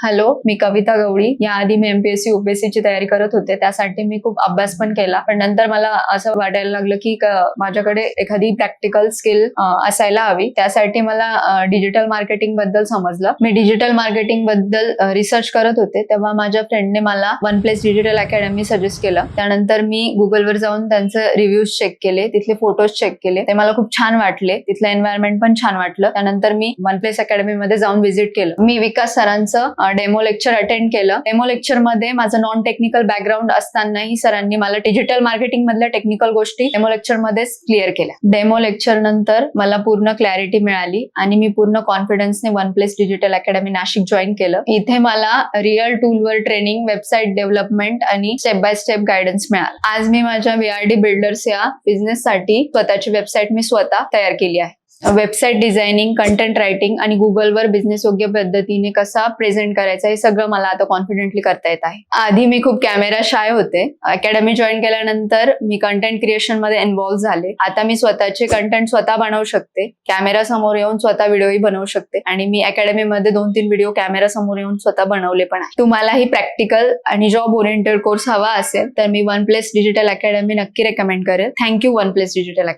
Hello, मी कविता गवळी. याआधी मी MPSC UPSC ची तयारी करत होते. त्यासाठी मी खूप अभ्यास पण केला. पण नंतर मला असं वाटायला लागलं की माझ्याकडे एखादी प्रॅक्टिकल स्किल असायला हवी. त्यासाठी मला डिजिटल मार्केटिंग बद्दल समजलं. मी डिजिटल मार्केटिंग बद्दल रिसर्च करत होते. तेव्हा माझ्या फ्रेंडने मला one place digital academy suggest केलं. त्यानंतर मी गुगलवर जाऊन त्यांचे रिव्ह्यूज चेक केले, तिथले फोटोज चेक केले. ते मला खूप छान वाटले. तिथलं एन्व्हायरमेंट पण छान वाटलं. त्यानंतर मी वन प्लेस अकॅडमी मध्ये जाऊन व्हिजिट केलं. मी विकास सरांचं डेमो लेक्चर अटेंड केलं. डेमो लेक्चर मध्ये माझं नॉन टेक्निकल बॅकग्राऊंड असतानाही सरांनी मला डिजिटल मार्केटिंग मधल्या टेक्निकल गोष्टी डेमो लेक्चर मध्येच क्लिअर केल्या. डेमो लेक्चर नंतर मला पूर्ण क्लॅरिटी मिळाली आणि मी पूर्ण कॉन्फिडन्सने one place digital academy Nashik join केलं. इथे मला रिअल टूलवर ट्रेनिंग, वेबसाईट डेव्हलपमेंट आणि स्टेप बाय स्टेप गायडन्स मिळाला. आज मी माझ्या VRD बिल्डर्स या बिझनेससाठी स्वतःची वेबसाईट मी स्वतः तयार केली आहे. वेबसाईट डिझायनिंग, कंटेंट रायटिंग आणि गुगलवर बिझनेस योग्य पद्धतीने कसा प्रेझेंट करायचा हे सगळं मला आता कॉन्फिडेंटली करता येत आहे. आधी मी खूप कॅमेरा शाय होते. अकॅडमी जॉईन केल्यानंतर मी कंटेंट क्रिएशन मध्ये इन्व्हॉल्व्ह झाले. आता मी स्वतःचे कंटेंट स्वतः बनवू शकते. कॅमेरा समोर येऊन स्वतः व्हिडिओही बनवू शकते आणि मी अकॅडमी मध्ये 2-3 व्हिडिओ कॅमेरा समोर येऊन स्वतः बनवले पण आहे. तुम्हालाही प्रॅक्टिकल आणि जॉब ओरिएंटेड कोर्स हवा असेल तर मी वन प्लेस डिजिटल अकॅडमी नक्की रेकमेंड करेल. Thank you one place digital academy.